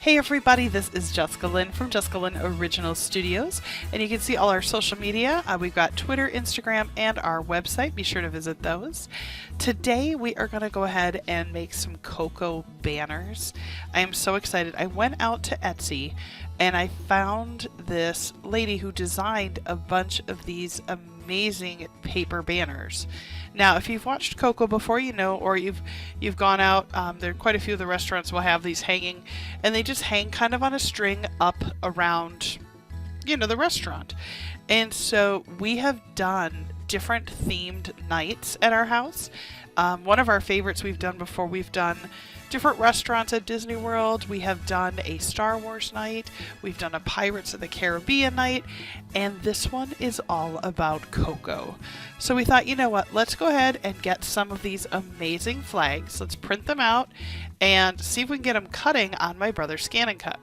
Hey everybody, this is Jessica Lynn from JessicaLynnOriginal Studios, and you can see all our social media. We've got Twitter, Instagram, and our website. Be sure to visit those. Today we are going to go ahead and make some Coco banners. I am so excited. I went out to Etsy and I found this lady who designed a bunch of these amazing paper banners. Now, if you've watched Coco before, you know, or you've gone out, there are quite a few of the restaurants will have these hanging, and they just hang kind of on a string up around, you know, the restaurant. And so we have done different themed nights at our house. One of our favorites we've done before, we've done different restaurants at Disney World. We have done a Star Wars night. We've done a Pirates of the Caribbean night. And this one is all about Coco. So we thought, you know what, let's go ahead and get some of these amazing flags. Let's print them out and see if we can get them cutting on my brother's ScanNCut.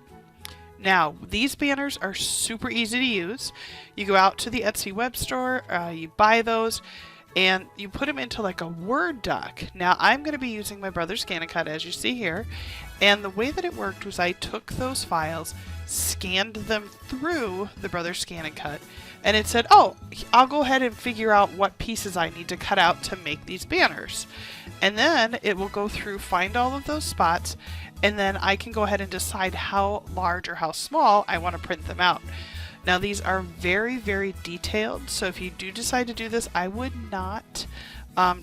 Now, these banners are super easy to use. You go out to the Etsy web store, you buy those, and you put them into like a Word doc. Now, I'm going to be using my brother's ScanNCut, as you see here, and the way that it worked was I took those files, scanned them through the brother's ScanNCut, and it said, oh, I'll go ahead and figure out what pieces I need to cut out to make these banners. And then it will go through, find all of those spots, and then I can go ahead and decide how large or how small I want to print them out. Now, these are very, very detailed, so if you do decide to do this, I would not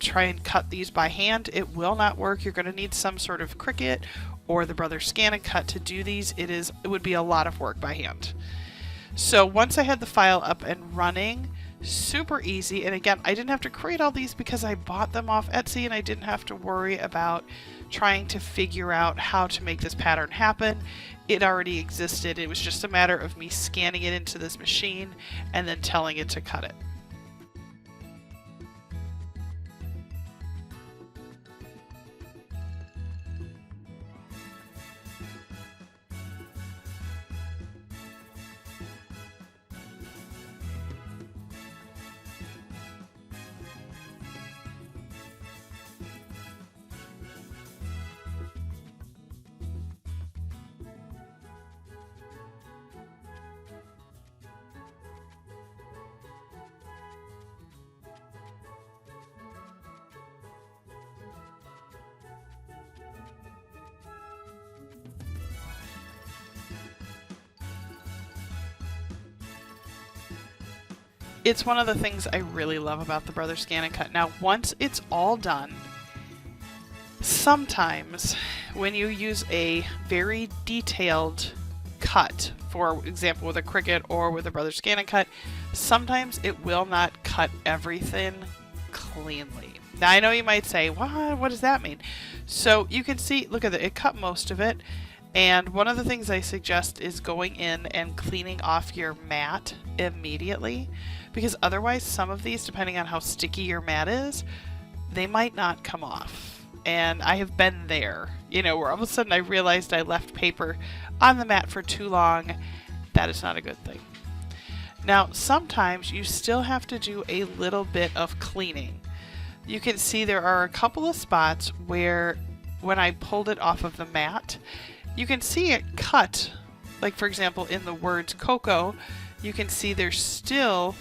try and cut these by hand. It will not work. You're going to need some sort of Cricut or the brother ScanNCut to do these. It would be a lot of work by hand. So once I had the file up and running, super easy. And again, I didn't have to create all these because I bought them off Etsy and I didn't have to worry about trying to figure out how to make this pattern happen. It already existed. It was just a matter of me scanning it into this machine and then telling it to cut it. It's one of the things I really love about the brother ScanNCut. Now, once it's all done, sometimes when you use a very detailed cut, for example with a Cricut or with a brother ScanNCut, sometimes it will not cut everything cleanly. Now, I know you might say, what does that mean? So you can see, look at it, it cut most of it. And one of the things I suggest is going in and cleaning off your mat immediately, because otherwise some of these, depending on how sticky your mat is, they might not come off. And I have been there, you know, where all of a sudden I realized I left paper on the mat for too long. That is not a good thing. Now, sometimes you still have to do a little bit of cleaning. You can see there are a couple of spots where when I pulled it off of the mat, you can see it cut. Like, for example, in the words Coco, you can see there's still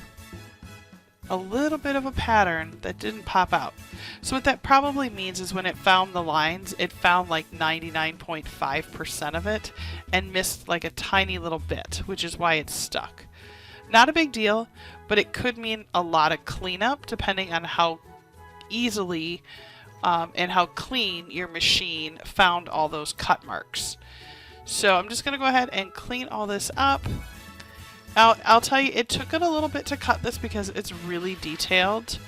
a little bit of a pattern that didn't pop out. So what that probably means is when it found the lines, it found like 99.5% of it and missed like a tiny little bit, which is why it's stuck. Not a big deal, but it could mean a lot of cleanup depending on how easily and how clean your machine found all those cut marks. So I'm just going to go ahead and clean all this up. Now, I'll tell you, it took it a little bit to cut this because it's really detailed.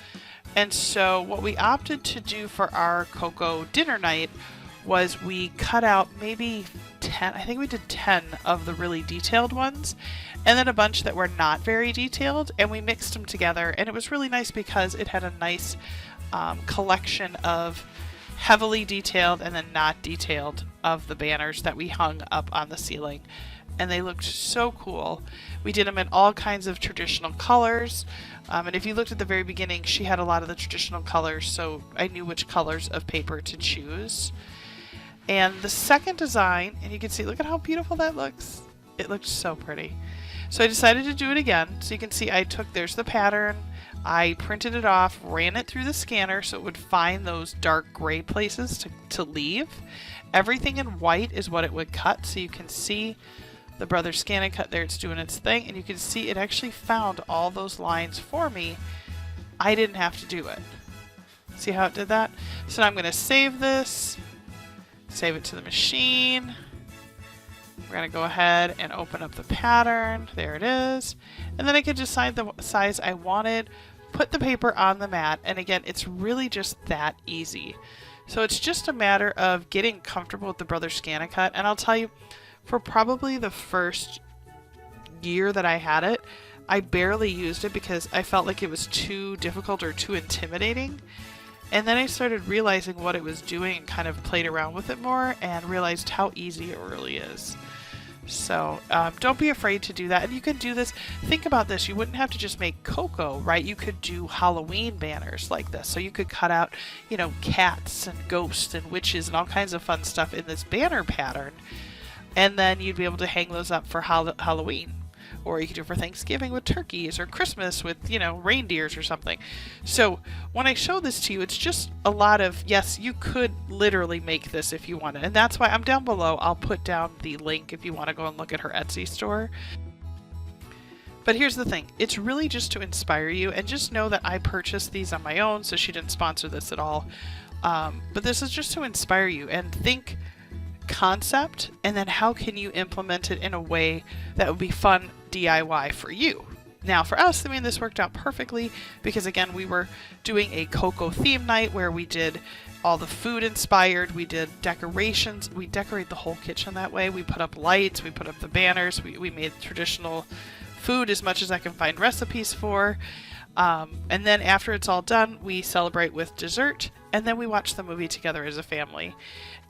And so what we opted to do for our Coco dinner night was we cut out maybe 10, I think we did 10 of the really detailed ones, and then a bunch that were not very detailed, and we mixed them together. And it was really nice because it had a nice collection of heavily detailed and then not detailed of the banners that we hung up on the ceiling. And they looked so cool. We did them in all kinds of traditional colors. And if you looked at the very beginning, she had a lot of the traditional colors, so I knew which colors of paper to choose. And the second design, and you can see, look at how beautiful that looks. It looks so pretty. So I decided to do it again. So you can see I took, there's the pattern, I printed it off, ran it through the scanner so it would find those dark gray places to leave. Everything in white is what it would cut, so you can see the Brothers ScanNCut there, it's doing its thing, and you can see it actually found all those lines for me. I didn't have to do it. See how it did that? So now I'm going to save this, save it to the machine. We're going to go ahead and open up the pattern. There it is. And then I can decide the size I wanted, put the paper on the mat, and again, it's really just that easy. So it's just a matter of getting comfortable with the Brothers ScanNCut, and I'll tell you, for probably the first year that I had it, I barely used it because I felt like it was too difficult or too intimidating. And then I started realizing what it was doing and kind of played around with it more and realized how easy it really is. So don't be afraid to do that. And you can do this. Think about this. You wouldn't have to just make Coco, right? You could do Halloween banners like this. So you could cut out, you know, cats and ghosts and witches and all kinds of fun stuff in this banner pattern. And then you'd be able to hang those up for Halloween. Or you could do it for Thanksgiving with turkeys, or Christmas with, you know, reindeers or something. So when I show this to you, it's just a lot of, yes, you could literally make this if you wanted. And that's why I'm down below. I'll put down the link if you want to go and look at her Etsy store. But here's the thing. It's really just to inspire you, and just know that I purchased these on my own, so she didn't sponsor this at all. But this is just to inspire you and think concept, and then how can you implement it in a way that would be fun DIY for you. Now for us, I mean, this worked out perfectly because again, we were doing a Coco theme night where we did all the food inspired, we did decorations, we decorate the whole kitchen that way, we put up lights, we put up the banners, we made traditional food as much as I can find recipes for. And then after it's all done, we celebrate with dessert, and then we watch the movie together as a family.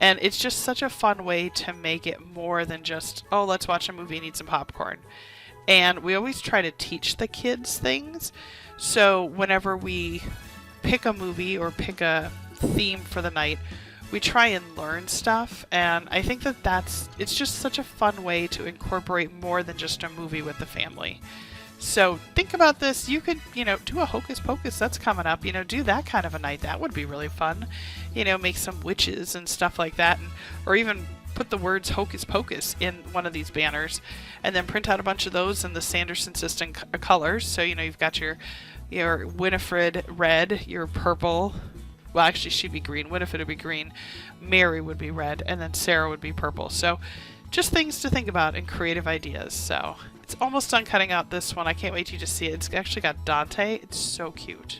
And it's just such a fun way to make it more than just, oh, let's watch a movie and eat some popcorn. And we always try to teach the kids things. So whenever we pick a movie or pick a theme for the night, we try and learn stuff. And I think that it's just such a fun way to incorporate more than just a movie with the family. So think about this. You could, you know, do a Hocus Pocus that's coming up, you know, do that kind of a night. That would be really fun. You know, make some witches and stuff like that. Or even put the words Hocus Pocus in one of these banners and then print out a bunch of those in the Sanderson system colors. So, you know, you've got your Winifred red, your purple. Well, actually, she'd be green. Winifred would be green. Mary would be red. And then Sarah would be purple. So just things to think about and creative ideas. So it's almost done cutting out this one. I can't wait till you to see it. It's actually got Dante. It's so cute.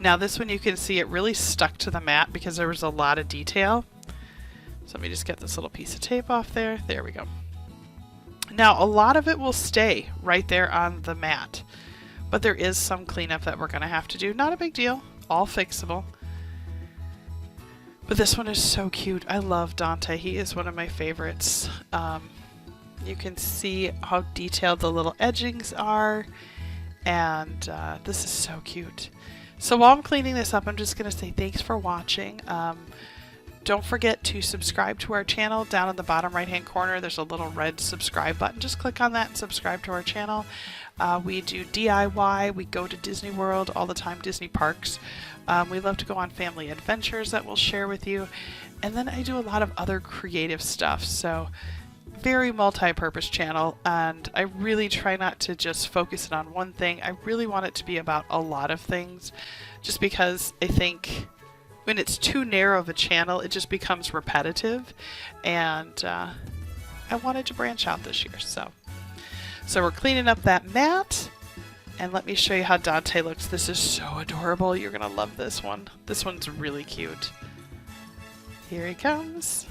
Now this one, you can see it really stuck to the mat because there was a lot of detail. So let me just get this little piece of tape off there. There we go. Now a lot of it will stay right there on the mat, but there is some cleanup that we're going to have to do. Not a big deal, all fixable. But this one is so cute. I love Dante. He is one of my favorites. You can see how detailed the little edgings are, and this is so cute. So while I'm cleaning this up, I'm just going to say thanks for watching. Don't forget to subscribe to our channel. Down in the bottom right hand corner there's a little red subscribe button. Just click on that and subscribe to our channel. We do DIY, we go to Disney World all the time, Disney parks. We love to go on family adventures that we'll share with you. And then I do a lot of other creative stuff. So very multi-purpose channel, and I really try not to just focus it on one thing. I really want it to be about a lot of things, just because I think when it's too narrow of a channel it just becomes repetitive, and I wanted to branch out this year. So we're cleaning up that mat, and let me show you how Dante looks. This is so adorable. You're gonna love this one. This one's really cute. Here he comes.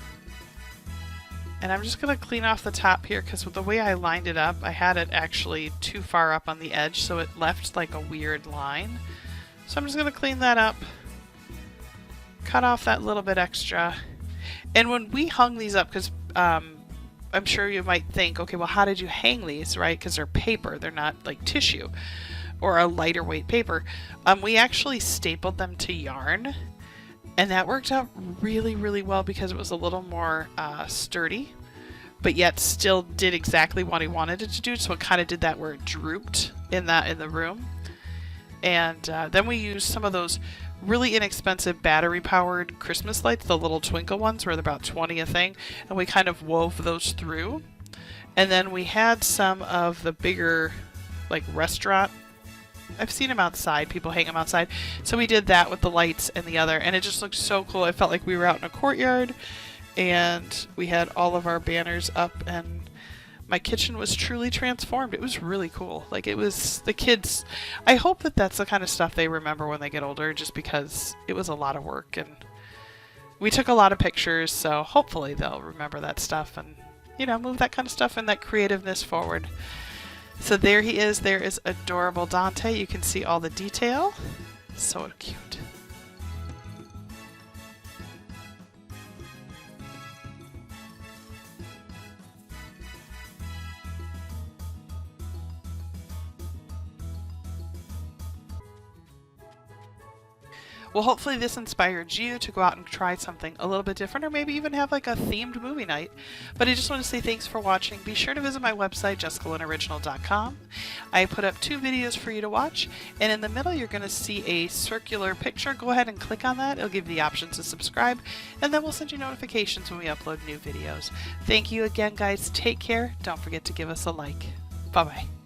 And I'm just going to clean off the top here, because with the way I lined it up, I had it actually too far up on the edge, so it left like a weird line. So I'm just going to clean that up, cut off that little bit extra. And when we hung these up, because I'm sure you might think, okay, well, how did you hang these, right? Because they're paper, they're not like tissue or a lighter weight paper. We actually stapled them to yarn. And that worked out really, really well, because it was a little more sturdy, but yet still did exactly what he wanted it to do. So it kind of did that where it drooped in the room. And then we used some of those really inexpensive battery-powered Christmas lights, the little twinkle ones, where they're about 20 a thing, and we kind of wove those through. And then we had some of the bigger, like, restaurant. I've seen them outside. People hang them outside. So we did that with the lights and the other, and it just looked so cool. I felt like we were out in a courtyard, and we had all of our banners up, and my kitchen was truly transformed. It was really cool. Like, it was the kids. I hope that that's the kind of stuff they remember when they get older, just because it was a lot of work, and we took a lot of pictures, so hopefully they'll remember that stuff and, you know, move that kind of stuff and that creativeness forward. So there he is. There is adorable Dante. You can see all the detail. So cute. Well, hopefully this inspired you to go out and try something a little bit different, or maybe even have like a themed movie night. But I just want to say thanks for watching. Be sure to visit my website, JessicaLynnOriginal.com. I put up 2 videos for you to watch, and in the middle you're going to see a circular picture. Go ahead and click on that. It'll give you the option to subscribe, and then we'll send you notifications when we upload new videos. Thank you again, guys. Take care. Don't forget to give us a like. Bye-bye.